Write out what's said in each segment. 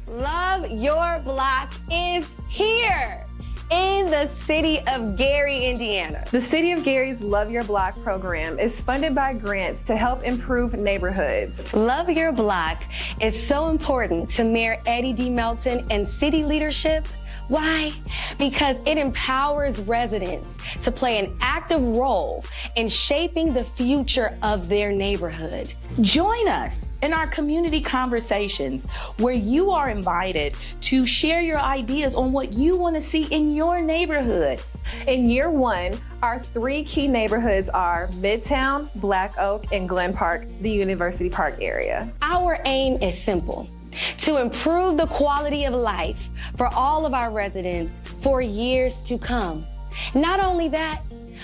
Love Your Block is here in the city of Gary, Indiana. The City of Gary's Love Your Block program is funded by grants to help improve neighborhoods. Love Your Block is so important to Mayor Eddie D. Melton and city leadership. Why? Because it empowers residents to play an active role in shaping the future of their neighborhood. Join us in our community conversations where you are invited to share your ideas on what you want to see in your neighborhood. In year one, our 3 key neighborhoods are Midtown, Black Oak, and Glen Park, the University Park area. Our aim is simple: to improve the quality of life for all of our residents for years to come. Not only that,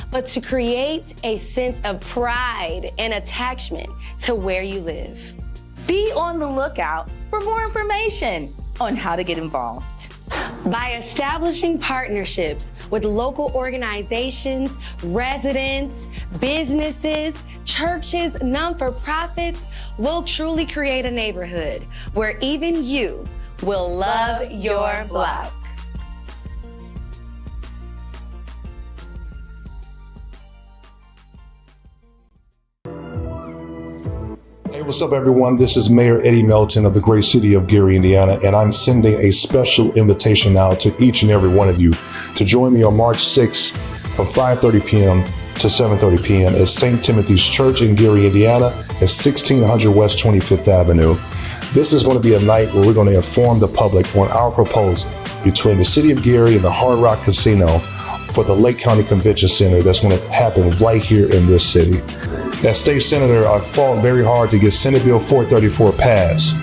but to create a sense of pride and attachment to where you live. Be on the lookout for more information on how to get involved. By establishing partnerships with local organizations, residents, businesses, churches, non-for-profits, we'll truly create a neighborhood where even you will love your block. Hey, what's up, everyone? This is Mayor Eddie Melton of the great city of Gary, Indiana, and I'm sending a special invitation now to each and every one of you to join me on March 6th from 5:30 p.m. to 7:30 p.m. at St. Timothy's Church in Gary, Indiana, at 1600 West 25th Avenue. This is going to be a night where we're going to inform the public on our proposal between the city of Gary and the Hard Rock Casino for the Lake County Convention Center that's going to happen right here in this city. As state senator, I fought very hard to get Senate Bill 434 passed.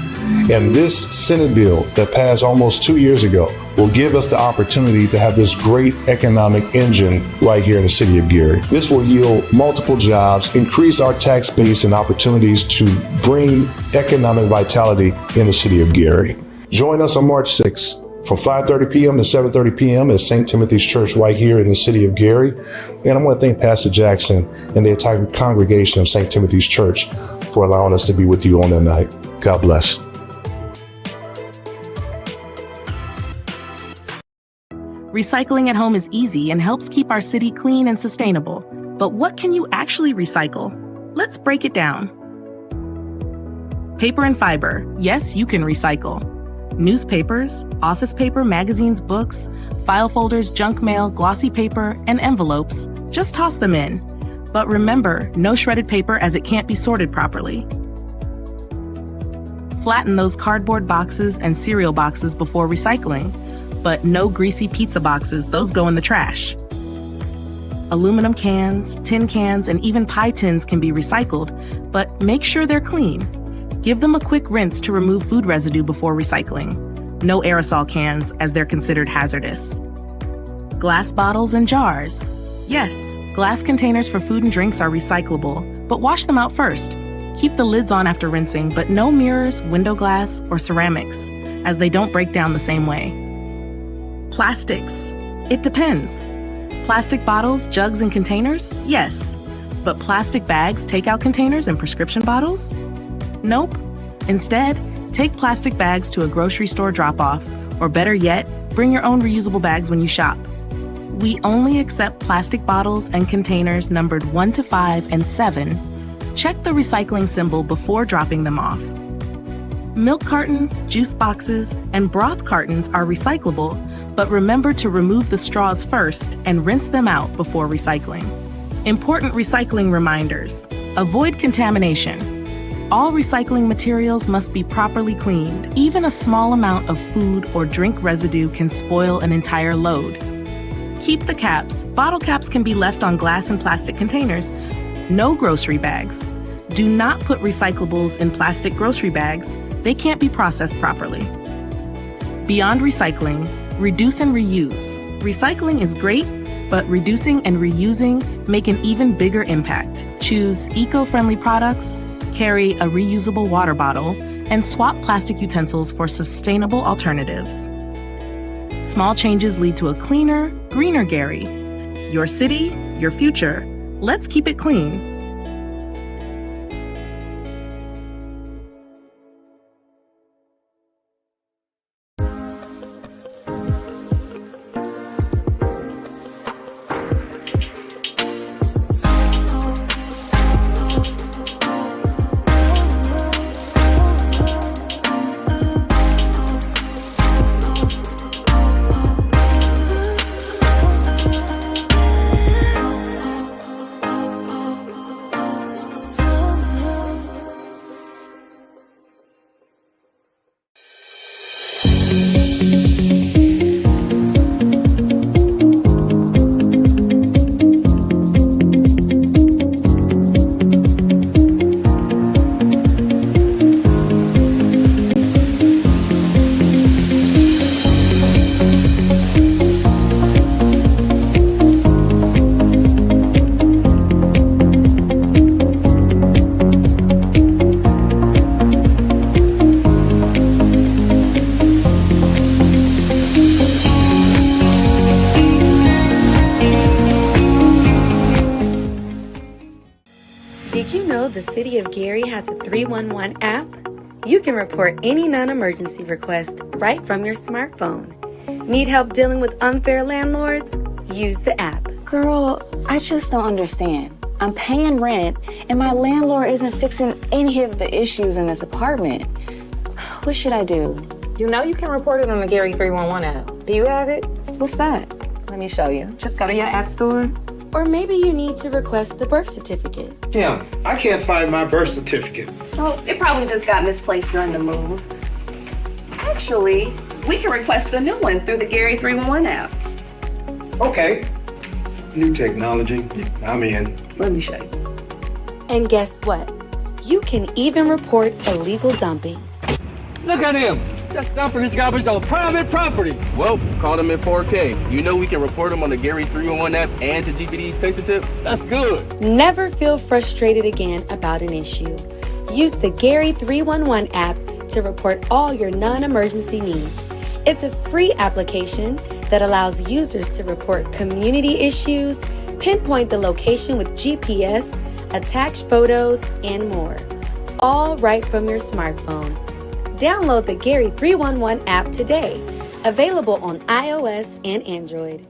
And this Senate bill that passed almost 2 years ago will give us the opportunity to have this great economic engine right here in the city of Gary. This will yield multiple jobs, increase our tax base and opportunities to bring economic vitality in the city of Gary. Join us on March 6th. From 5:30 p.m. to 7:30 p.m. at St. Timothy's Church right here in the city of Gary. And I want to thank Pastor Jackson and the entire congregation of St. Timothy's Church for allowing us to be with you on that night. God bless. Recycling at home is easy and helps keep our city clean and sustainable. But what can you actually recycle? Let's break it down. Paper and fiber. Yes, you can recycle. Newspapers, office paper, magazines, books, file folders, junk mail, glossy paper, and envelopes. Just toss them in. But remember, no shredded paper as it can't be sorted properly. Flatten those cardboard boxes and cereal boxes before recycling. But no greasy pizza boxes, those go in the trash. Aluminum cans, tin cans, and even pie tins can be recycled, but make sure they're clean. Give them a quick rinse to remove food residue before recycling. No aerosol cans, as they're considered hazardous. Glass bottles and jars. Yes, glass containers for food and drinks are recyclable, but wash them out first. Keep the lids on after rinsing, but no mirrors, window glass, or ceramics, as they don't break down the same way. Plastics. It depends. Plastic bottles, jugs, and containers? Yes. But plastic bags, takeout containers, and prescription bottles? Nope. Instead, take plastic bags to a grocery store drop-off, or better yet, bring your own reusable bags when you shop. We only accept plastic bottles and containers numbered 1 to 5 and 7. Check the recycling symbol before dropping them off. Milk cartons, juice boxes, and broth cartons are recyclable, but remember to remove the straws first and rinse them out before recycling. Important recycling reminders. Avoid contamination. All recycling materials must be properly cleaned. Even a small amount of food or drink residue can spoil an entire load. Keep the caps. Bottle caps can be left on glass and plastic containers. No grocery bags. Do not put recyclables in plastic grocery bags. They can't be processed properly. Beyond recycling, reduce and reuse. Recycling is great, but reducing and reusing make an even bigger impact. Choose eco-friendly products, carry a reusable water bottle, and swap plastic utensils for sustainable alternatives. Small changes lead to a cleaner, greener Gary. Your city, your future. Let's keep it clean. Did you know the City of Gary has a 311 app? You can report any non-emergency request right from your smartphone. Need help dealing with unfair landlords? Use the app. Girl, I just don't understand. I'm paying rent and my landlord isn't fixing any of the issues in this apartment. What should I do? You know you can report it on the Gary 311 app. Do you have it? What's that? Let me show you. Just go to your app store. Or maybe you need to request the birth certificate. Kim, I can't find my birth certificate. Oh, it probably just got misplaced during the move. Actually, we can request a new one through the Gary 311 app. Okay. New technology. I'm in. Let me show you. And guess what? You can even report illegal dumping. Look at him! Just dumping his garbage on private property. Well, caught him in 4K. You know we can report him on the Gary 311 app and to GPD's Taste Tip? That's good. Never feel frustrated again about an issue. Use the Gary 311 app to report all your non-emergency needs. It's a free application that allows users to report community issues, pinpoint the location with GPS, attach photos, and more. All right from your smartphone. Download the Gary 311 app today. Available on iOS and Android.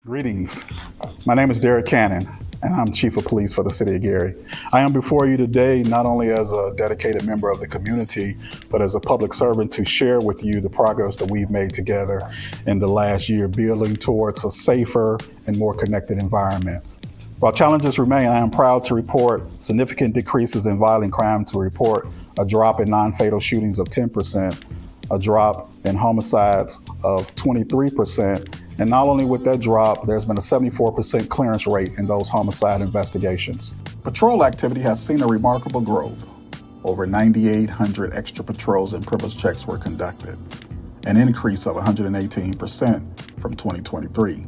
Greetings. My name is Derek Cannon, and I'm Chief of Police for the City of Gary. I am before you today not only as a dedicated member of the community, but as a public servant to share with you the progress that we've made together in the last year, building towards a safer and more connected environment. While challenges remain, I am proud to report significant decreases in violent crime, to report a drop in non-fatal shootings of 10%, a drop in homicides of 23%, and not only with that drop, there's been a 74% clearance rate in those homicide investigations. Patrol activity has seen a remarkable growth. Over 9,800 extra patrols and privilege checks were conducted, an increase of 118% from 2023.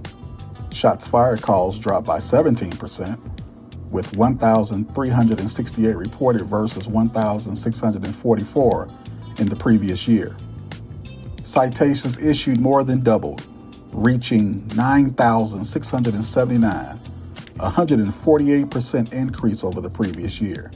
Shots fired calls dropped by 17%, with 1,368 reported versus 1,644 in the previous year. Citations issued more than doubled, reaching 9,679, a 148% increase over the previous year.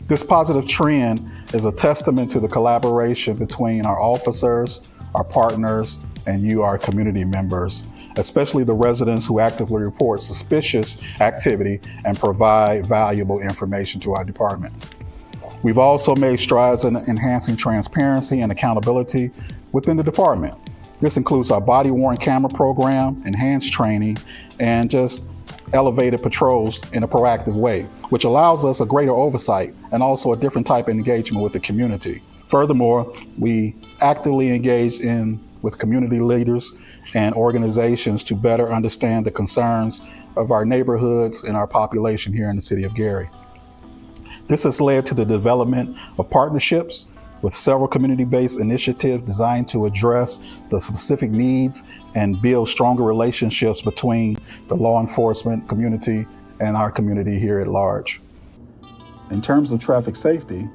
This positive trend is a testament to the collaboration between our officers, our partners, and you, our community members, especially the residents who actively report suspicious activity and provide valuable information to our department. We've also made strides in enhancing transparency and accountability within the department. This includes our body-worn camera program, enhanced training, and just elevated patrols in a proactive way, which allows us a greater oversight and also a different type of engagement with the community. Furthermore, we actively engage with community leaders and organizations to better understand the concerns of our neighborhoods and our population here in the city of Gary. This has led to the development of partnerships with several community-based initiatives designed to address the specific needs and build stronger relationships between the law enforcement community and our community here at large. In terms of traffic safety,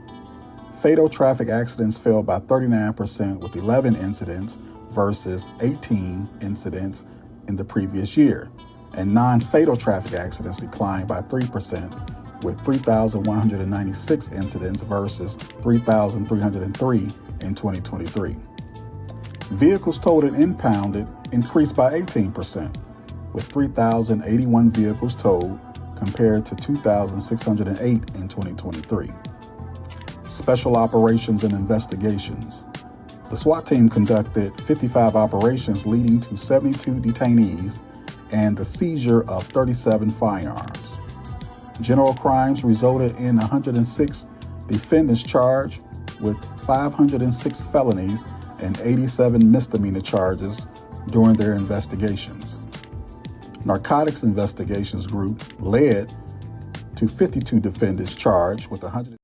fatal traffic accidents fell by 39% with 11 incidents versus 18 incidents in the previous year, and non-fatal traffic accidents declined by 3% with 3,196 incidents versus 3,303 in 2023. Vehicles towed and impounded increased by 18%, with 3,081 vehicles towed compared to 2,608 in 2023. Special operations and investigations. The SWAT team conducted 55 operations leading to 72 detainees and the seizure of 37 firearms. General crimes resulted in 106 defendants charged with 506 felonies and 87 misdemeanor charges during their investigations. Narcotics Investigations Group led to 52 defendants charged with 100.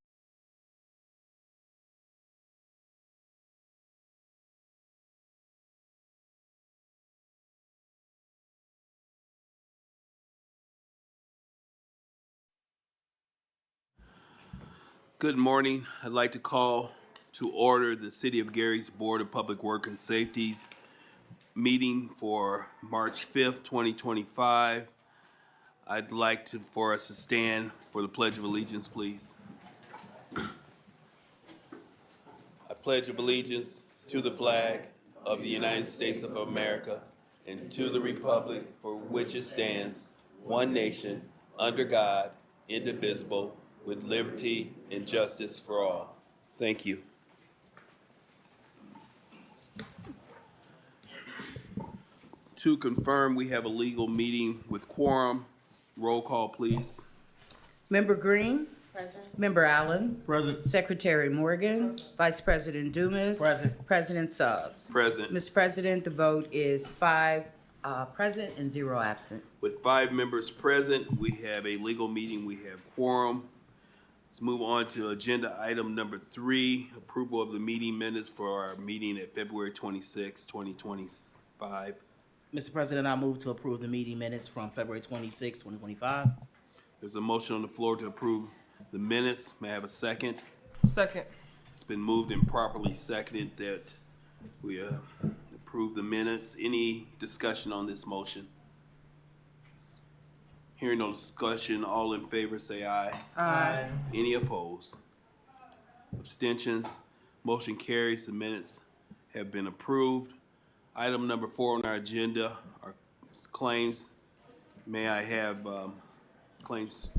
Good morning. I'd like to call to order the City of Gary's Board of Public Work and Safety's meeting for March 5th, 2025. I'd like for us to stand for the Pledge of Allegiance, please. I pledge allegiance to the flag of the United States of America and to the republic for which it stands, one nation, under God, indivisible, with liberty and justice for all. Thank you. To confirm, we have a legal meeting with quorum. Roll call, please. Member Green? Present. Member Allen? Present. Secretary Morgan? Present. Vice President Dumas? Present. President Suggs? Present. Mr. President, the vote is 5 present and 0 absent. With 5 members present, we have a legal meeting. We have quorum. Let's move on to agenda item number 3, approval of the meeting minutes for our meeting at February 26, 2025. Mr. President, I move to approve the meeting minutes from February 26, 2025. There's a motion on the floor to approve the minutes. May I have a second? Second. It's been moved and properly seconded that we approve the minutes. Any discussion on this motion? Hearing no discussion, all in favor say aye. Aye. Any opposed? Abstentions? Motion carries. The minutes have been approved. Item number 4 on our agenda are claims. May I have claims?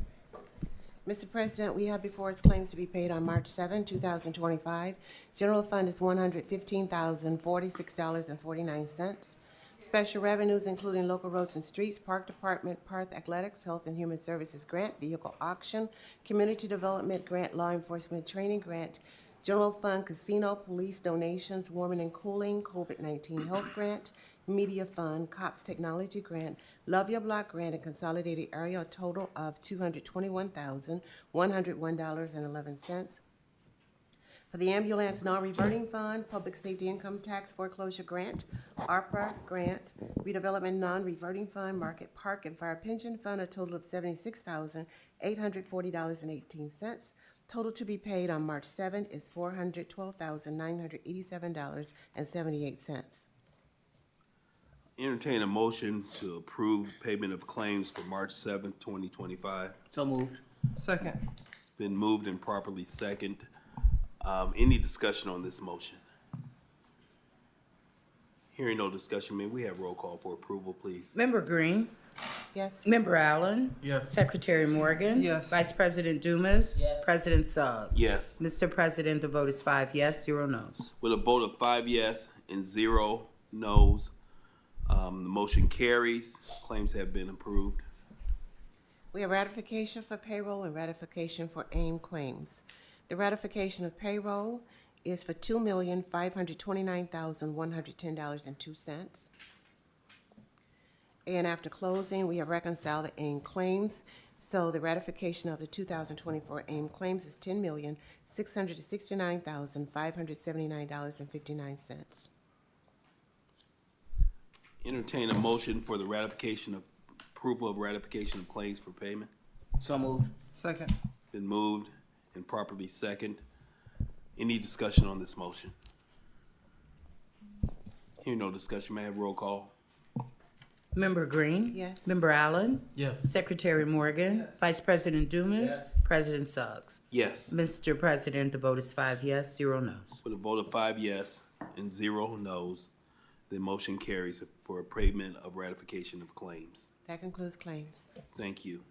Mr. President, we have before us claims to be paid on March 7, 2025. General fund is $115,046.49. Special revenues including local roads and streets, park department, park athletics, health and human services grant, vehicle auction, community development grant, law enforcement training grant, general fund casino, police donations, warming and cooling, COVID-19 health grant, media fund, COPS technology grant, Love Your Block grant, and consolidated area, a total of $221,101.11. For the ambulance non-reverting fund, public safety income tax foreclosure grant, ARPA grant, redevelopment non-reverting fund, market park and fire pension fund, a total of $76,840.18. Total to be paid on March 7 is $412,987.78. Entertain a motion to approve payment of claims for March 7, 2025. So moved. Second. It's been moved and properly seconded. Any discussion on this motion? Hearing no discussion, may we have roll call for approval, please? Member Green? Yes. Member Allen? Yes. Secretary Morgan? Yes. Vice President Dumas? Yes. President Suggs? Yes. Mr. President, the vote is 5 yes, 0 no's. With a vote of 5 yes and 0 no's, the motion carries. Claims have been approved. We have ratification for payroll and ratification for AIM claims. The ratification of payroll is for $2,529,110.02. And after closing, we have reconciled the AIM claims So the ratification of the 2024 AIM claims is $10,669,579.59. Entertain a motion for the approval of ratification of claims for payment. So moved. Second. Been moved and properly second. Any discussion on this motion? Hearing no discussion, may I have roll call? Member Green? Yes. Member Allen? Yes. Secretary Morgan? Vice President Dumas? Yes. President Suggs? Yes. Mr. President, the vote is 5 yes, 0 no's. With a vote of 5 yes and 0 no's, the motion carries for payment of ratification of claims. That concludes claims. Thank you.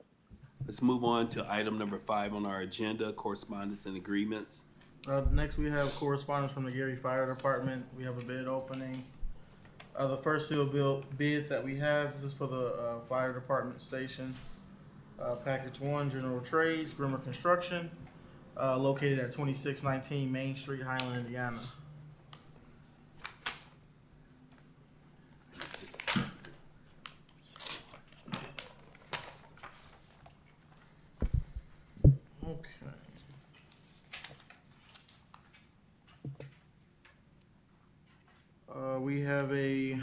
Let's move on to item number 5 on our agenda, correspondence and agreements. Next, we have correspondence from the Gary Fire Department. We have a bid opening. The first sealed bid that we have, this is for the fire department station. Package 1, General Trades, Grimmer Construction, located at 2619 Main Street, Highland, Indiana. Okay. We have a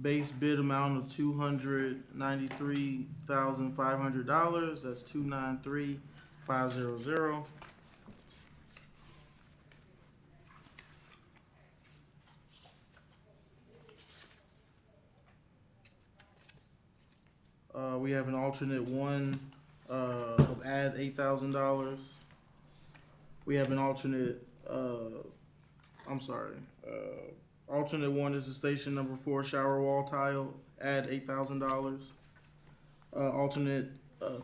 base bid amount of $293,500. That's $293,500. We have an alternate one of add $8,000. We have an alternate. Alternate one is the station number 4 shower wall tile, add $8,000. Alternate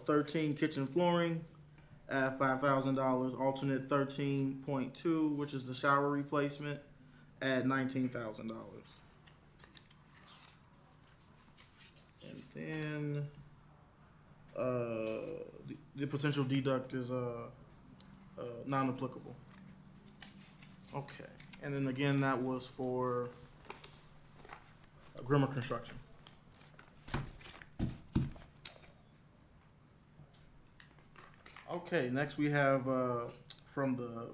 13 kitchen flooring, add $5,000. Alternate 13.2, which is the shower replacement, add $19,000. And then the potential deduct is non-applicable. Okay. And then again, that was for Grimmer Construction. Okay, next we have from the,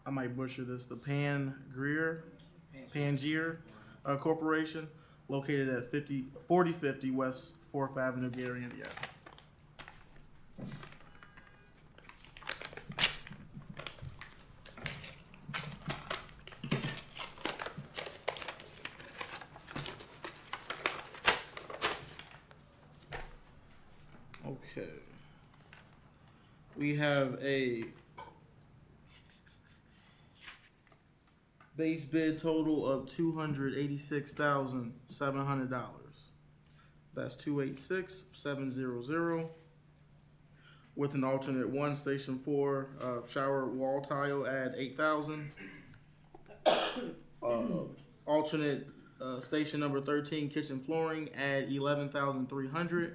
I might butcher this, the Pangier Corporation, located at 4050 West 4th Avenue, Gary, Indiana. Okay. We have a base bid total of $286,700. That's $286,700. With an alternate one, station 4 shower wall tile, add $8,000. Alternate station number 13 kitchen flooring, add $11,300.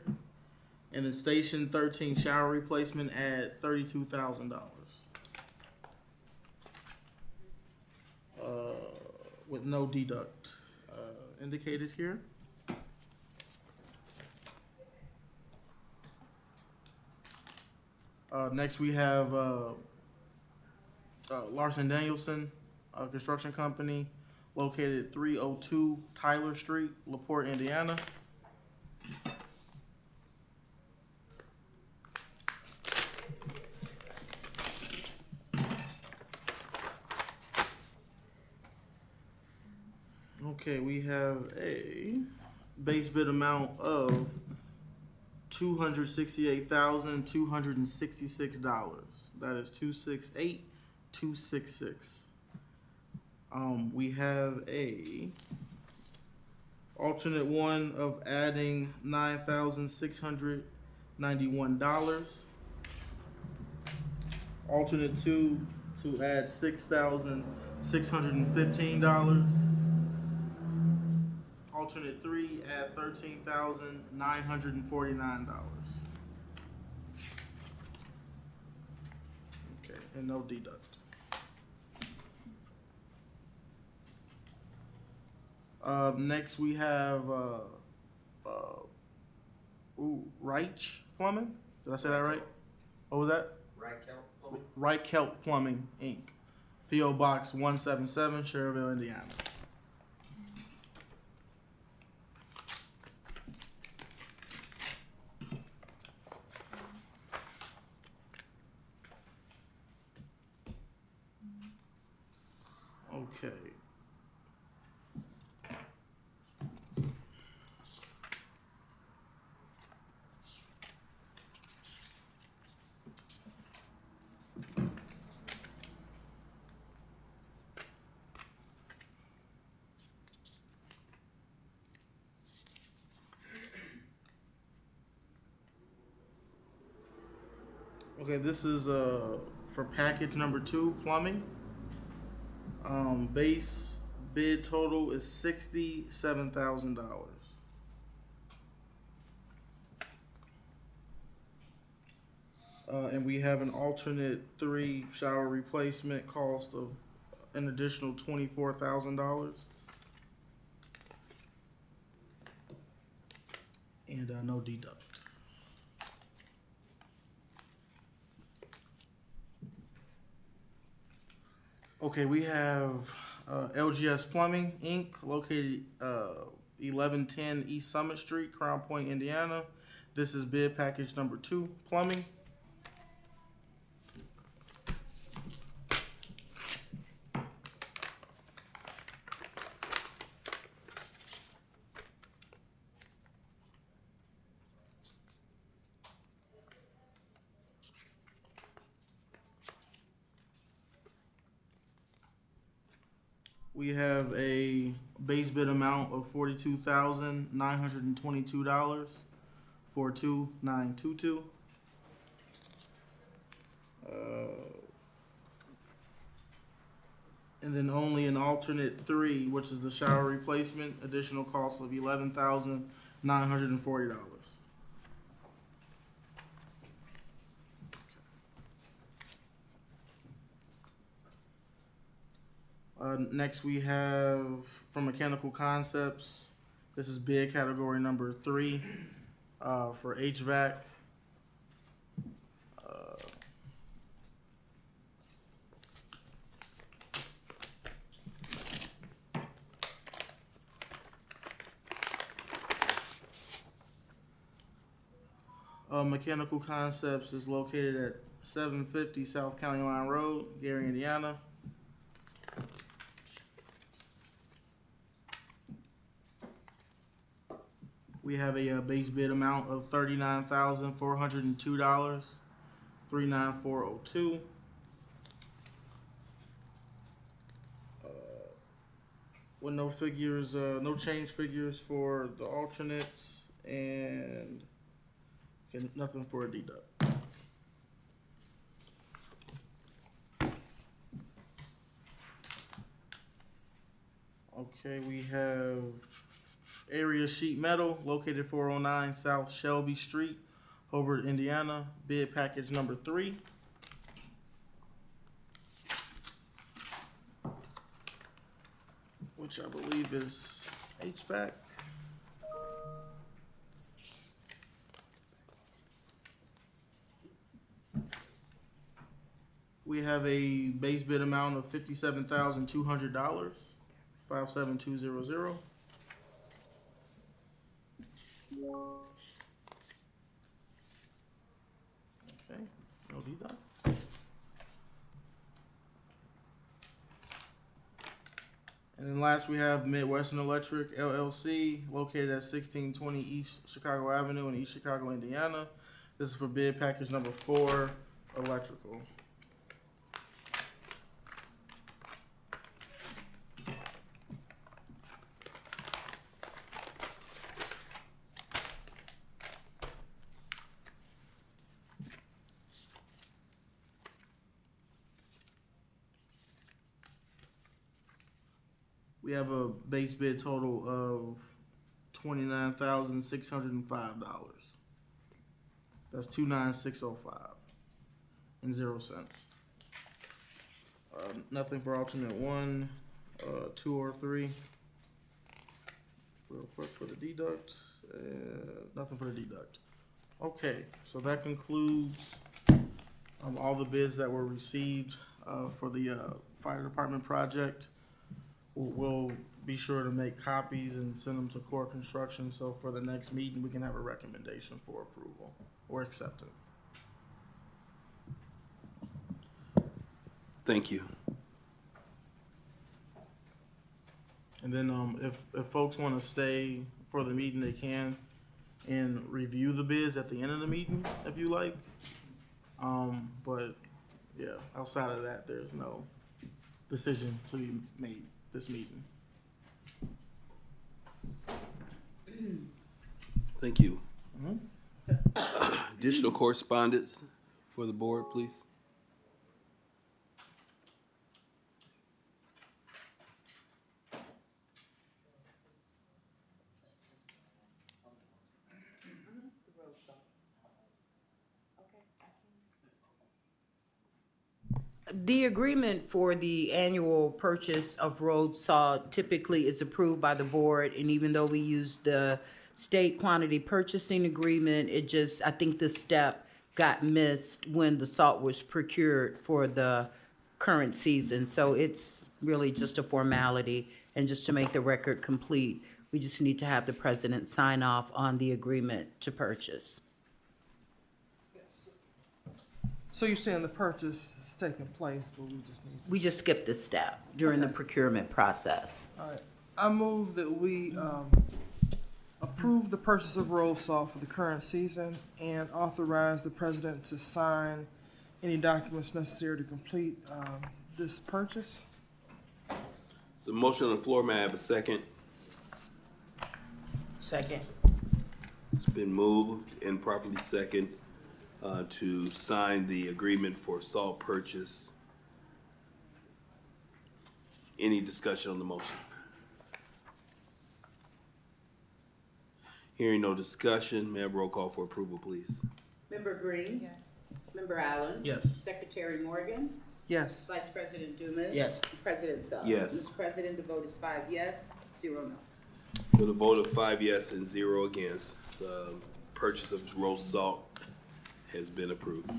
And then station 13 shower replacement, add $32,000. With no deduct indicated here. Next we have Larson Danielson Construction Company, located at 302 Tyler Street, LaPorte, Indiana. Okay, we have a base bid amount of $268,266. That is $268,266. We have a alternate one of adding $9,691. Alternate two to add $6,615. Alternate 3 at $13,949. Okay, and no deduct. Next we have Reich Plumbing. Did I say that right? What was that? Reichelt Plumbing, Inc. P.O. Box 177, Cherville, Indiana. Okay. Okay, this is for package number 2, plumbing. Base bid total is $67,000. And we have an alternate 3 shower replacement cost of an additional $24,000. And no deduct. Okay, we have LGS Plumbing, Inc., located 1110 East Summit Street, Crown Point, Indiana. This is bid package number 2, plumbing. We have a base bid amount of $42,922, 42922. And then only an alternate 3, which is the shower replacement, additional cost of $11,940. Next we have from Mechanical Concepts. This is bid category number 3 for HVAC. Mechanical Concepts is located at 750 South County Line Road, Gary, Indiana. We have a base bid amount of $39,402, 39402. With no figures, no change figures for the alternates, and nothing for a deduct. Okay, we have Area Sheet Metal, located 409 South Shelby Street, Hobart, Indiana. Bid package number 3. Which I believe is HVAC. We have a base bid amount of $57,200, 57200. Okay, no deduct. And then last we have Wesson Electric LLC, located at 1620 East Chicago Avenue in East Chicago, Indiana. This is for bid package number 4, electrical. We have a base bid total of $29,605. That's $29,605 and 0 cents. Nothing for alternate 1, 2, or 3. Real quick for the deduct. Nothing for the deduct. Okay, so that concludes all the bids that were received for the fire department project. We'll be sure to make copies and send them to core construction, so for the next meeting, we can have a recommendation for approval or acceptance. Thank you. And then if folks want to stay for the meeting, they can, and review the bids at the end of the meeting if you like. But yeah, outside of that, there's no decision to be made this meeting. Thank you. Additional correspondence for the board, please. The agreement for the annual purchase of road salt typically is approved by the board, and even though we use the state quantity purchasing agreement, I think this step got missed when the salt was procured for the current season. So it's really just a formality, and just to make the record complete, we just need to have the president sign off on the agreement to purchase. So you're saying the purchase is taking place, but We just skipped this step during the procurement process. all right. I move that we approve the purchase of road salt for the current season and authorize the president to sign any documents necessary to complete this purchase. So motion on the floor, may I have a second? Second. It's been moved and properly second to sign the agreement for salt purchase. Any discussion on the motion? Hearing no discussion, may I have roll call for approval, please? Member Green? Yes. Member Allen? Yes. Secretary Morgan? Yes. Vice President Dumas? Yes. President Suggs? Yes. Mr. President, the vote is 5 yes, 0 no. With a vote of 5 yes and 0 against, the purchase of road salt has been approved.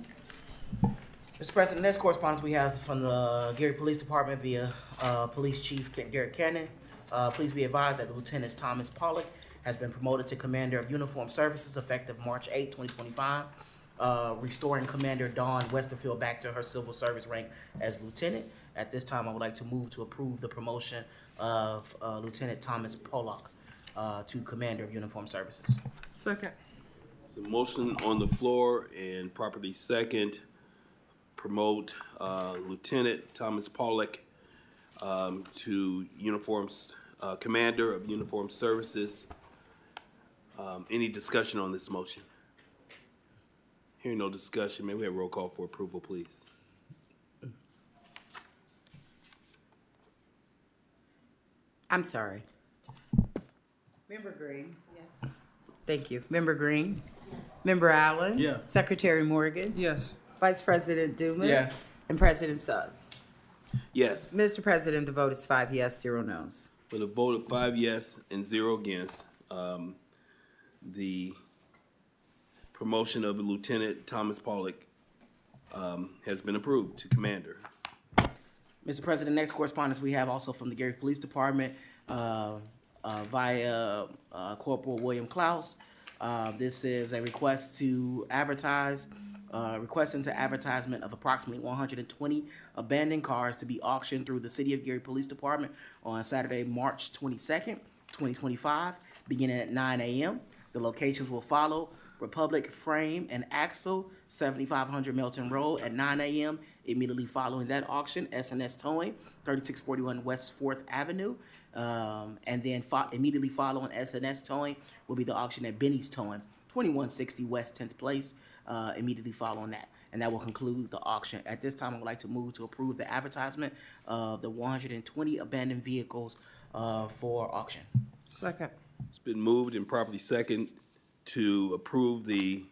Mr. President, the next correspondence we have is from the Gary Police Department via Police Chief Derek Cannon. Please be advised that Lieutenant Thomas Pollock has been promoted to Commander of Uniformed Services effective March 8, 2025, restoring Commander Dawn Westerfield back to her civil service rank as lieutenant. At this time, I would like to move to approve the promotion of Lieutenant Thomas Pollock to Commander of Uniformed Services. Second. So motion on the floor and properly second, promote Lieutenant Thomas Pollock to Commander of Uniformed Services. Any discussion on this motion? Hearing no discussion, may we have roll call for approval, please? I'm sorry. Member Green? Yes. Thank you. Member Green? Yes. Member Allen? Yes. Secretary Morgan? Yes. Vice President Dumas? Yes. And President Suggs? Yes. Mr. President, the vote is 5 yes, 0 no's. With a vote of 5 yes and 0 against, the promotion of Lieutenant Thomas Pollock has been approved to Commander. Mr. President, next correspondence we have also from the Gary Police Department via Corporal William Klaus. This is a request to advertise, requesting to advertisement of approximately 120 abandoned cars to be auctioned through the City of Gary Police Department on Saturday, March 22nd, 2025, beginning at 9 a.m. The locations will follow: Republic Frame and Axle, 7500 Melton Road at 9 a.m. Immediately following that auction, S&S Towing, 3641 West 4th Avenue. And then immediately following S&S Towing will be the auction at Benny's Towing, 2160 West 10th Place, immediately following that. And that will conclude the auction. At this time, I would like to move to approve the advertisement of the 120 abandoned vehicles for auction. Second. It's been moved and properly second to approve the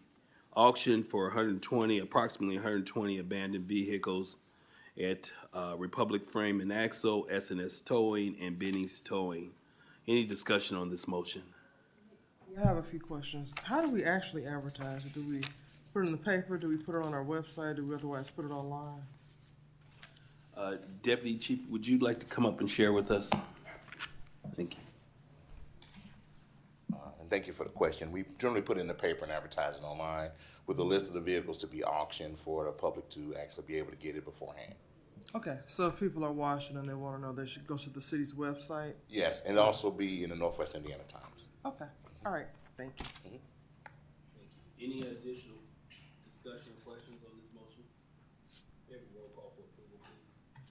auction for approximately 120 abandoned vehicles at Republic Frame and Axle, S&S Towing, and Benny's Towing. Any discussion on this motion? I have a few questions. How do we actually advertise it? Do we put it in the paper? Do we put it on our website? Do we otherwise put it online? Deputy Chief, would you like to come up and share with us? Thank you. And thank you for the question. We generally put it in the paper and advertise it online with a list of the vehicles to be auctioned for the public to actually be able to get it beforehand. Okay, so if people are watching and they want to know, they should go to the city's website? Yes, and also be in the Northwest Indiana Times. Okay, all right, thank you. Thank you. Any additional discussion or questions on this motion? Every roll call for approval, please.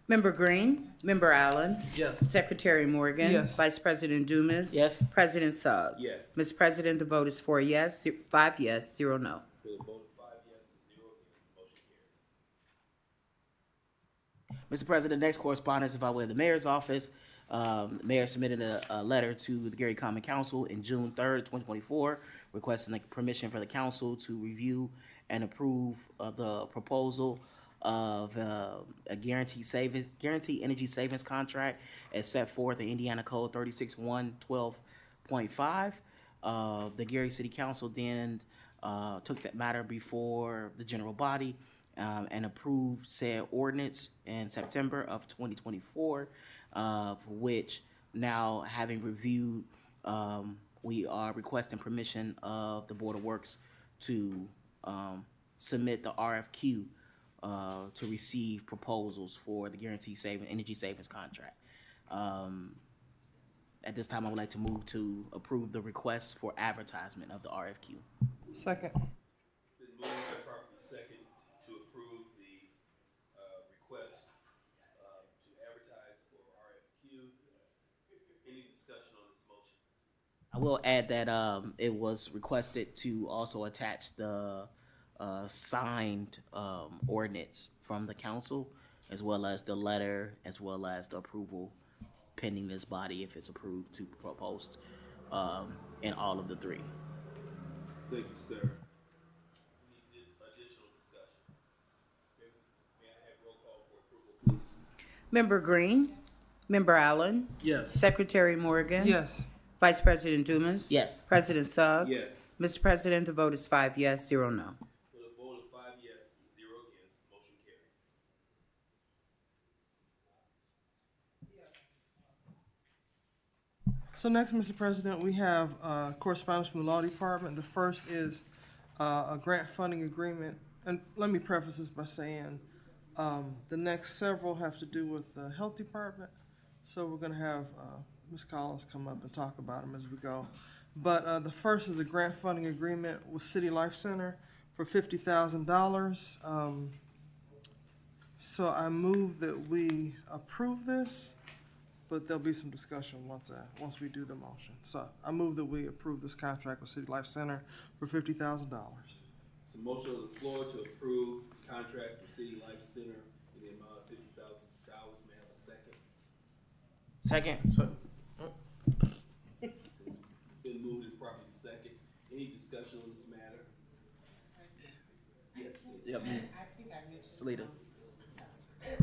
Member Green, Member Allen. Yes. Secretary Morgan. Yes. Vice President Dumas. Yes. President Suggs. Yes. Mr. President, the vote is 4 yes, 5 yes, 0 no. With a vote of 5 yes and 0 against, the motion carries. Mr. President, next correspondence is by way of the mayor's office. The mayor submitted a letter to the Gary Common Council in June 3rd, 2024, requesting the permission for the council to review and approve the proposal of a guaranteed energy savings contract as set forth in Indiana Code 36112.5. The Gary City Council then took that matter before the general body and approved said ordinance in September of 2024, which now having reviewed, we are requesting permission of the Board of Works to submit the RFQ to receive proposals for the guaranteed energy savings contract. At this time, I would like to move to approve the request for advertisement of the RFQ. Second. Been moved and properly second to approve the request to advertise for RFQ. Any discussion on this motion? I will add that it was requested to also attach the signed ordinance from the council, as well as the letter, as well as the approval pending this body, if it's approved, to propose in all of the three. Thank you, sir. Need additional discussion. May I have roll call for approval, please? Member Green, Member Allen. Yes. Secretary Morgan. Yes. Vice President Dumas. Yes. President Suggs. Yes. Mr. President, the vote is 5 yes, 0 no. With a vote of 5 yes and 0 against, the motion carries. So next, Mr. President, we have correspondence from the Law Department. The first is a grant funding agreement. And let me preface this by saying the next several have to do with the Health Department. So we're going to have Ms. Collins come up and talk about them as we go. But the first is a grant funding agreement with City Life Center for $50,000. So I move that we approve this, but there'll be some discussion once we do the motion. So I move that we approve this contract with City Life Center for $50,000. It's a motion on the floor to approve contract for City Life Center in the amount of $50,000. May I have a second? Second. Been moved and properly second. Any discussion on this matter? Yes. Yep. I think I mentioned. Salida.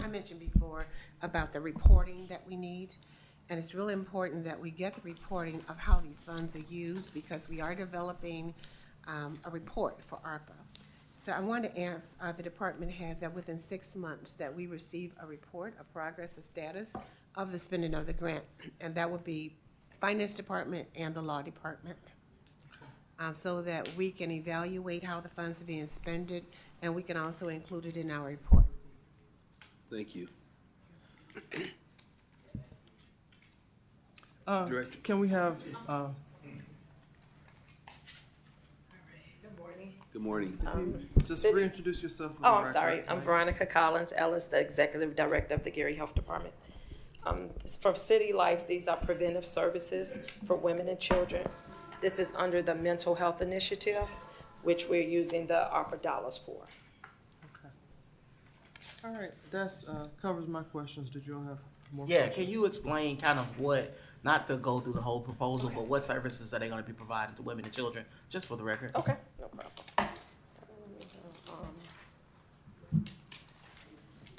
I mentioned before about the reporting that we need, and it's really important that we get the reporting of how these funds are used, because we are developing a report for ARPA. So I want to ask the department head that within 6 months that we receive a report, a progress, a status of the spending of the grant, and that would be Finance Department and the Law Department, so that we can evaluate how the funds are being spent, and we can also include it in our report. Thank you. Director. Can we have Good morning. just reintroduce yourself? for the Oh, I'm record. sorry. I'm Veronica Collins Ellis, the Executive Director of the Gary Health Department. For City Life, these are preventive services for women and children. This is under the Mental Health Initiative, which we're using the ARPA dollars for. Okay. All right, that's covers my questions. Did you all have more? Yeah, questions? can you explain kind of what, not to go through the whole proposal, but what services are they going to be providing to women and children, just for the record? Okay, no problem.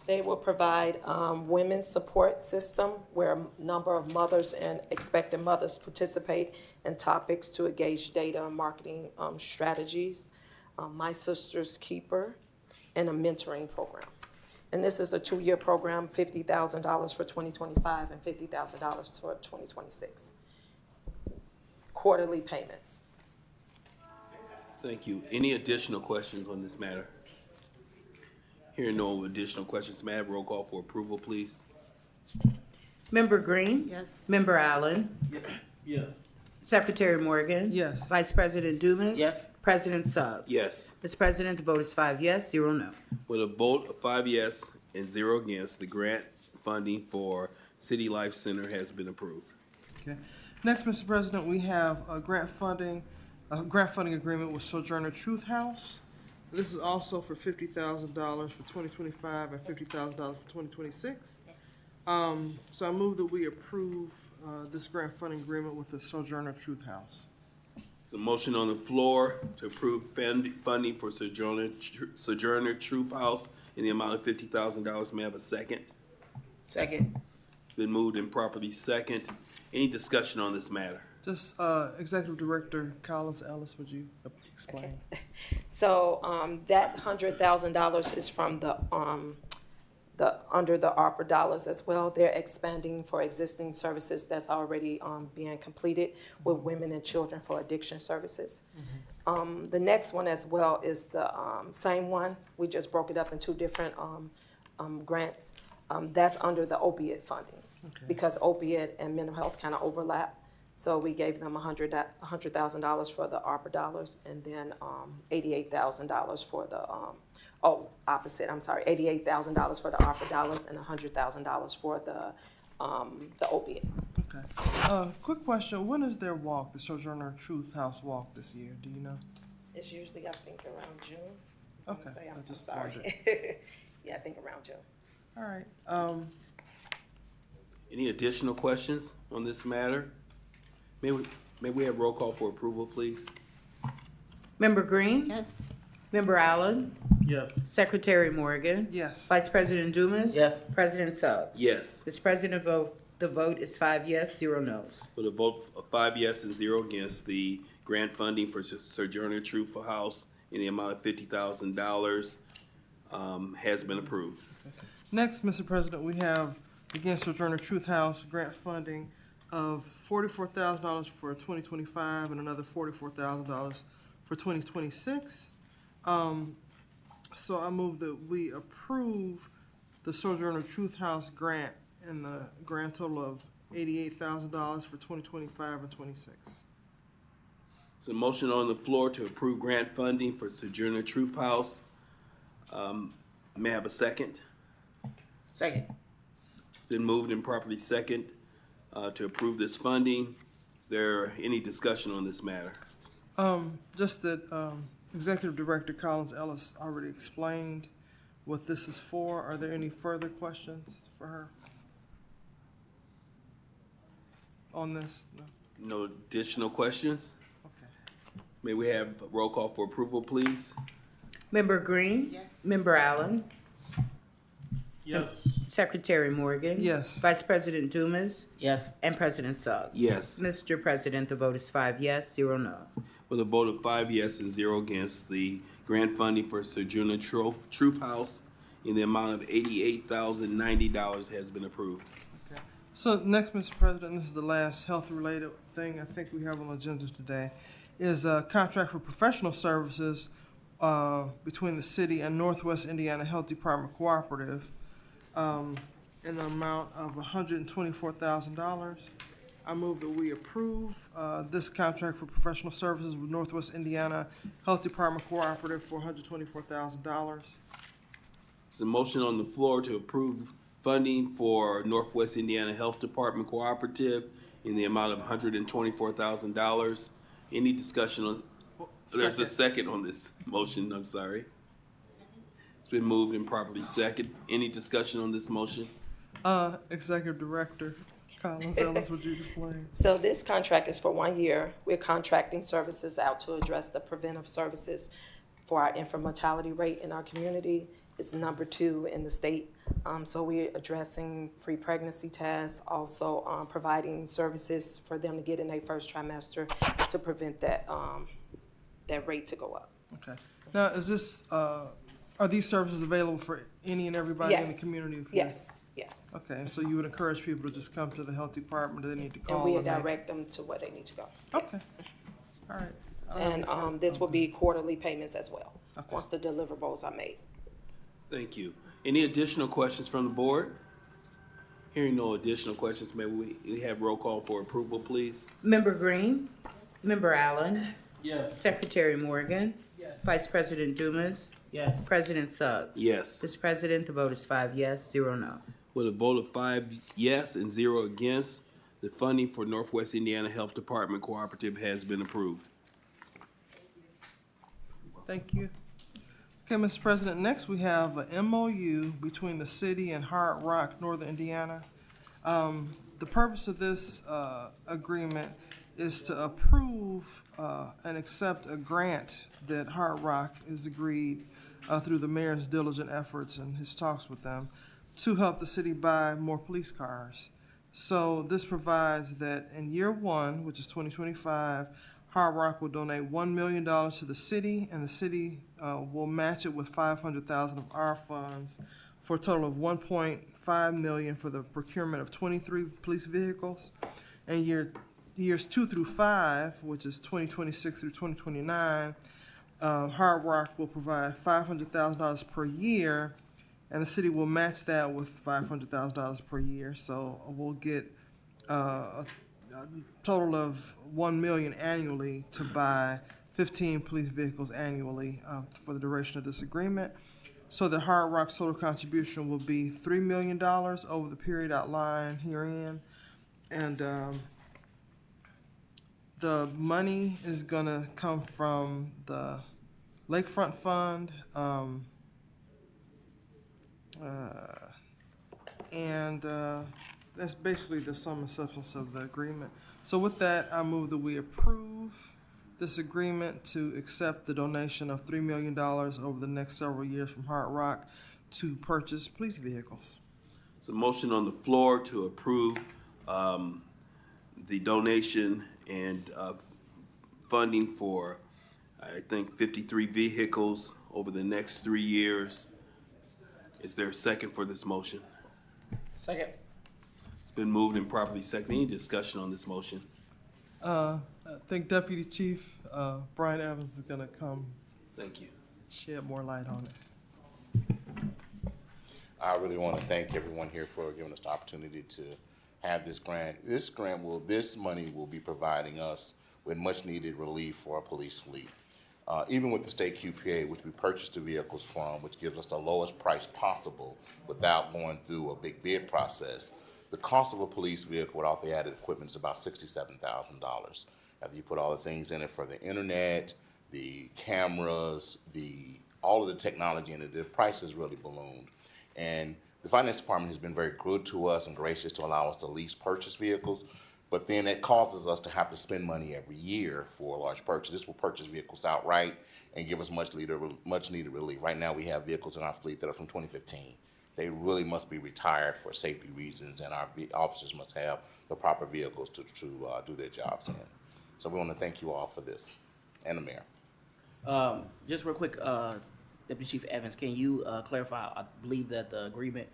They will provide women's support system where a number of mothers and expectant mothers participate in topics to engage data and marketing strategies. My Sister's Keeper, and a mentoring program. And this is a 2-year program, $50,000 for 2025 and $50,000 for 2026. Quarterly payments. Thank you. Any additional questions on this matter? Hearing no additional questions, may I have roll call for approval, please? Member Green? Yes. Member Allen? Yes. Secretary Morgan? Yes. Vice President Dumas? Yes. President Suggs? Yes. Mr. President, the vote is 5 yes, 0 no. With a vote of 5 yes and 0 against, the grant funding for City Life Center has been approved. Okay. Next, Mr. President, we have a grant funding agreement with Sojourner Truth House. This is also for $50,000 for 2025 and $50,000 for 2026. So I move that we approve this grant funding agreement with the Sojourner Truth House. There's a motion on the floor to approve funding for Sojourner Truth House in the amount of $50,000. May I have a second? Second. It's been moved and properly second. Any discussion on this matter? Just Executive Director Collins Ellis, would you explain? Okay. So that $100,000 is from the under the ARPA dollars as well. They're expanding for existing services that's already being completed with women and children for addiction services. Mm-hmm. The next one as well is the same one. We just broke it up in 2 different grants. That's under the opiate funding, because opiate and mental health kind of overlap. So we gave them $100,000 for the ARPA dollars, and then $88,000 for the $88,000 for the ARPA dollars and $100,000 for the opiate. Okay. Quick question: when is their walk, the Sojourner Truth House walk this year? Do you know? It's usually, I think, around June. Okay. I'm sorry. Yeah, I think around June. All right. Any additional questions on this matter? May we have roll call for approval, please? Member Green? Yes. Member Allen? Yes. Secretary Morgan? Yes. Vice President Dumas? Yes. President Suggs? Yes. Mr. President, the vote is 5 yes, 0 no's. With a vote of 5 yes and 0 against, the grant funding for Sojourner Truth House in the amount of $50,000 has been approved. Next, Mr. President, we have, again, Sojourner Truth House grant funding of $44,000 for 2025 and another $44,000 for 2026. So I move that we approve the Sojourner Truth House grant in the grand total of $88,000 for 2025 and 26. There's a motion on the floor to approve grant funding for Sojourner Truth House. May I have a second? Second. It's been moved and properly second to approve this funding. Is there any discussion on this matter? Just that Executive Director Collins Ellis already explained what this is for. Are there any further questions for her on this? No additional questions? Okay. May we have a roll call for approval, please? Member Green? Yes. Member Allen? Yes. Secretary Morgan? Yes. Vice President Dumas? Yes. And President Suggs? Yes. Mr. President, the vote is 5 yes, 0 no. With a vote of 5 yes and 0 against, the grant funding for Sojourner Truth House in the amount of $88,090 has been approved. Okay. So next, Mr. President, this is the last health-related thing I think we have on the agenda today, is a contract for professional services between the city and Northwest Indiana Health Department Cooperative in the amount of $124,000. I move that we approve this contract for professional services with Northwest Indiana Health Department Cooperative for $124,000. There's a motion on the floor to approve funding for Northwest Indiana Health Department Cooperative in the amount of $124,000. Any discussion on? There's a second on this motion. I'm sorry. It's been moved and properly second. Any discussion on this motion? Executive Director Collins Ellis, would you explain? So this contract is for 1 year. We're contracting services out to address the preventive services for our infant mortality rate in our community. is number 2 in the state. So we're addressing free pregnancy tests, also providing services for them to get in their first trimester to prevent that that rate to go up. Okay. Now, is this, are these services available for any and everybody in the Yes. community? Yes, yes. Okay, so you would encourage people to just come to the health department, or they need to call? And we and make- direct them to where they need to go. Okay. Yes. All right. I don't have any further- And this will be quarterly payments as well, Okay. once the deliverables are made. Thank you. Any additional questions from the board? Hearing no additional questions, may we have roll call for approval, please? Member Green? Member Allen? Yes. Secretary Morgan? Yes. Vice President Dumas? Yes. President Suggs? Yes. Mr. President, the vote is 5 yes, 0 no. With a vote of 5 yes and 0 against, the funding for Northwest Indiana Health Department Cooperative has been approved. Thank you. Okay, Mr. President, next we have a MOU between the city and Hard Rock, Northern Indiana. The purpose of this agreement is to approve and accept a grant that Hard Rock has agreed through the mayor's diligent efforts and his talks with them to help the city buy more police cars. So this provides that in year 1, which is 2025, Hard Rock will donate $1 million to the city, and the city will match it with $500,000 of our funds for a total of $1.5 million for the procurement of 23 police vehicles. And years 2 through 5, which is 2026 through 2029, Hard Rock will provide $500,000 per year, and the city will match that with $500,000 per year. So we'll get a total of $1 million annually to buy 15 police vehicles annually for the duration of this agreement. So the Hard Rock's total contribution will be $3 million over the period outlined herein. And the money is gonna come from the Lakefront Fund, and that's basically the sum and substance of the agreement. So with that, I move that we approve this agreement to accept the donation of $3 million over the next several years from Hard Rock to purchase police vehicles. So motion on the floor to approve the donation and funding for, I think, 53 vehicles over the next 3 years. Is there a second for this motion? Second. It's been moved and properly seconded. Any discussion on this motion? I think Deputy Chief Brian Evans is gonna come. Thank you. Shed more light on it. I really want to thank everyone here for giving us the opportunity to have this grant. This money will be providing us with much needed relief for our police fleet. Even with the state QPA, which we purchased the vehicles from, which gives us the lowest price possible without going through a big bid process, the cost of a police vehicle without the added equipment is about $67,000. After you put all the things in it for the internet, the cameras, all of the technology in it, the price has really ballooned. And the finance department has been very good to us and gracious to allow us to lease purchase vehicles, but then it causes us to have to spend money every year for a large purchase. This will purchase vehicles outright and give us much needed relief. Right now we have vehicles in our fleet that are from 2015. They really must be retired for safety reasons, and our officers must have the proper vehicles to do their jobs in. So we want to thank you all for this, and the mayor. Just real quick, Deputy Chief Evans, can you clarify? I believe that the agreement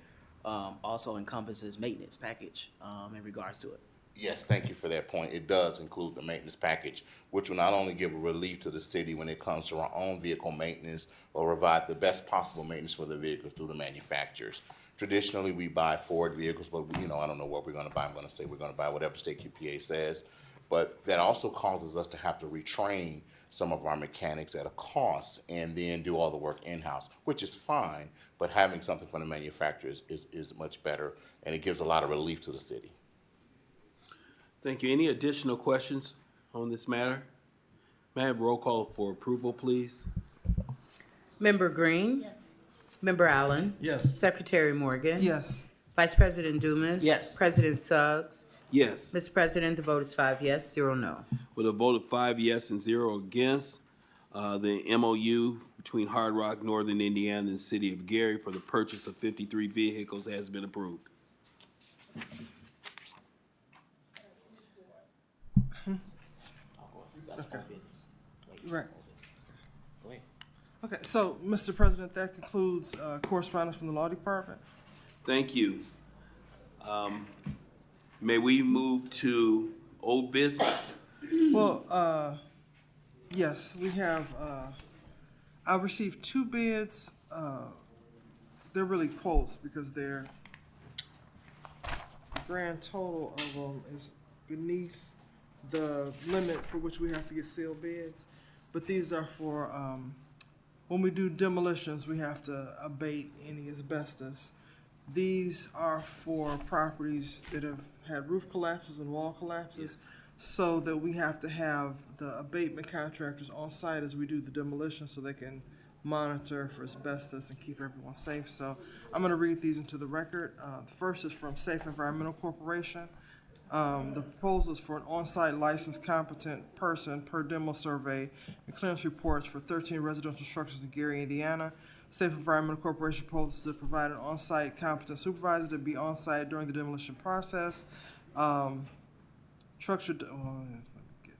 also encompasses maintenance package in regards to it. Yes, thank you for that point. It does include the maintenance package, which will not only give a relief to the city when it comes to our own vehicle maintenance, but provide the best possible maintenance for the vehicles through the manufacturers. Traditionally, we buy Ford vehicles, but I don't know what we're going to buy. I'm going to say we're going to buy whatever the state QPA says. But that also causes us to have to retrain some of our mechanics at a cost and then do all the work in-house, which is fine, but having something from the manufacturers is much better, and it gives a lot of relief to the city. Thank you. Any additional questions on this matter? May I have roll call for approval, please? Member Green? Yes. Member Allen? Yes. Secretary Morgan? Yes. Vice President Dumas? Yes. President Suggs? Yes. Mr. President, the vote is 5 yes, 0 no. With a vote of 5 yes and 0 against, the MOU between Hard Rock, Northern Indiana, and the City of Gary for the purchase of 53 vehicles has been approved. Okay. Right. Okay, so, Mr. President, that concludes correspondence from the Law Department. Thank you. May we move to old business? Well, yes, we have, I received 2 bids. They're really quotes because the grand total of them is beneath the limit for which we have to get sealed bids. But these are for, when we do demolitions, we have to abate any asbestos. These are for properties that have had roof collapses and wall collapses, so that we have to have the abatement contractors on site as we do the demolition so they can monitor for asbestos and keep everyone safe. So I'm going to read these into the record. The first is from Safe Environmental Corporation. The proposal is for an on-site licensed competent person per demo survey and clearance reports for 13 residential structures in Gary, Indiana. Safe Environmental Corporation proposes to provide an on-site competent supervisor to be on-site during the demolition process. Trucks should,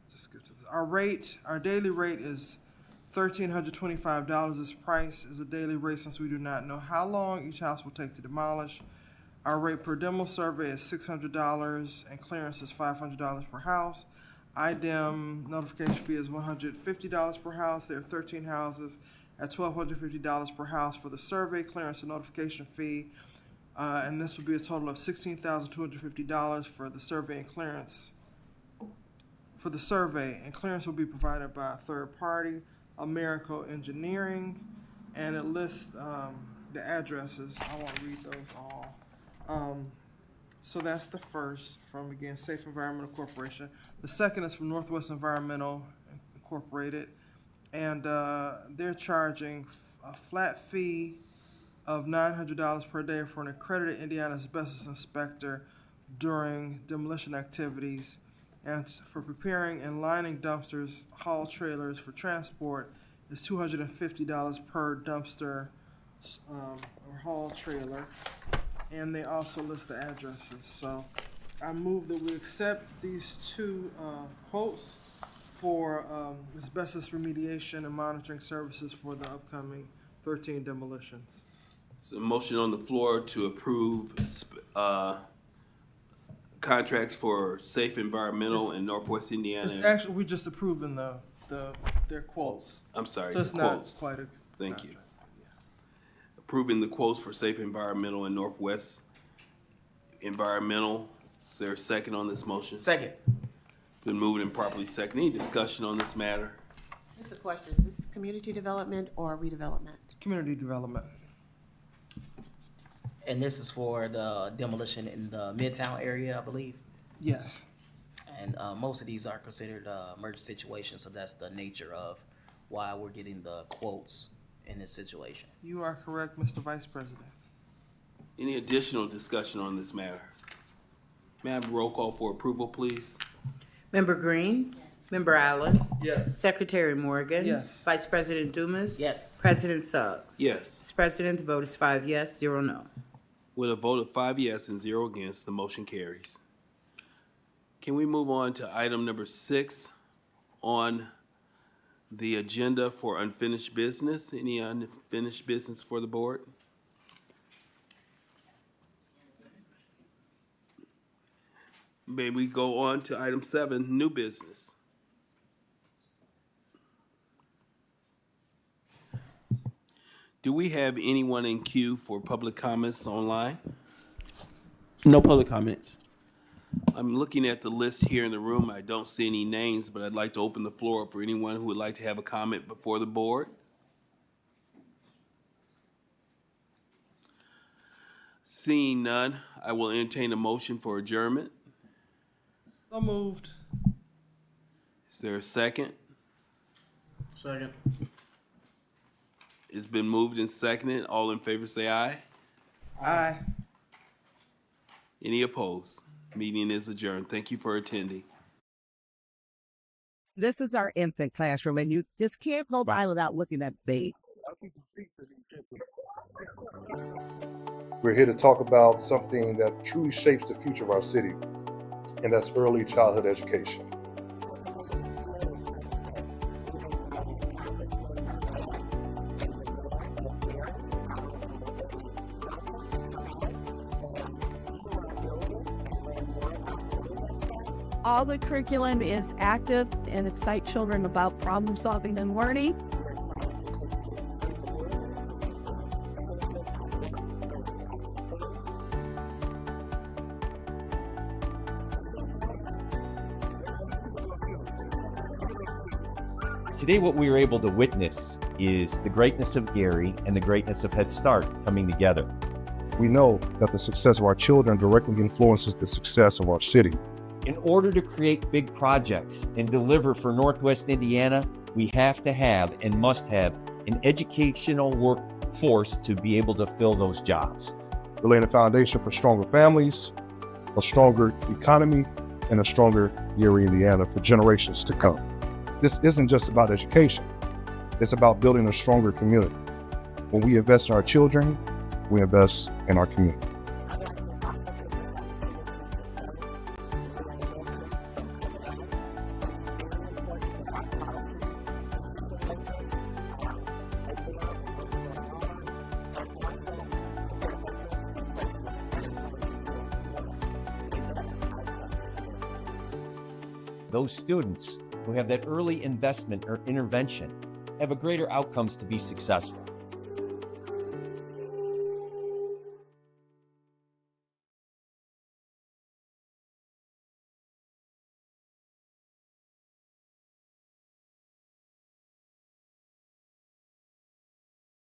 just skip to this. Our daily rate is $1,325. This price is a daily rate since we do not know how long each house will take to demolish. Our rate per demo survey is $600 and clearance is $500 per house. IDEM notification fee is $150 per house. There are 13 houses at $1,250 per house for the survey, clearance, and notification fee. And this would be a total of $16,250 for the survey and clearance. For the survey, and clearance will be provided by a third party, Americo Engineering, and it lists the addresses. I won't read those all. So that's the first from, again, Safe Environmental Corporation. The second is from Northwest Environmental Incorporated, and they're charging a flat fee of $900 per day for an accredited Indiana asbestos inspector during demolition activities, and for preparing and lining dumpsters, haul trailers for transport is $250 per dumpster or haul trailer. And they also list the addresses. So I move that we accept these 2 quotes for asbestos remediation and monitoring services for the upcoming 13 demolitions. So a motion on the floor to approve contracts for Safe Environmental in Northwest Indiana. It's actually, we're just approving their quotes. I'm sorry, So it's the not quotes. quite a Thank you. Approving the quotes for Safe Environmental and Northwest Environmental. Is there a second on this motion? Second. Been moved and properly seconded. Any discussion on this matter? Just a question, is this community development or redevelopment? Community development. And this is for the demolition in the Midtown area, I believe. Yes. And most of these are considered emergency situations, so that's the nature of why we're getting the quotes in this situation. You are correct, Mr. Vice President. Any additional discussion on this matter? May I have a roll call for approval, please? Member Green? Yes. Member Allen? Yes. Secretary Morgan? Yes. Vice President Dumas? Yes. President Suggs? Yes. Mr. President, the vote is 5 yes, 0 no. With a vote of 5 yes and 0 against, the motion carries. Can we move on to item number 6 on the agenda for unfinished business? Any unfinished business for the board? May we go on to item 7, new business? Do we have anyone in queue for public comments online? No public comments. I'm looking at the list here in the room. I don't see any names, but I'd like to open the floor up for anyone who would like to have a comment before the board. Seeing none, I will entertain a motion for adjournment. So moved. Is there a second? Second. It's been moved and seconded. All in favor say aye. Aye. Any opposed? Meeting is adjourned. Thank you for attending. This is our infant classroom, and you just can't go by without looking at the We're here to talk about something that truly shapes the future of our city, and that's early childhood education. All the curriculum is active and excite children about problem solving and learning. Today, what we were able to witness is the greatness of Gary and the greatness of Head Start coming together. We know that the success of our children directly influences the success of our city. In order to create big projects and deliver for Northwest Indiana, we have to have and must have an educational workforce to be able to fill those jobs. We're laying a foundation for stronger families, a stronger economy, and a stronger Gary, Indiana for generations to come. This isn't just about education. It's about building a stronger community. When we invest in our children, we invest in our community. Those students who have that early investment or intervention have a greater outcomes to be successful.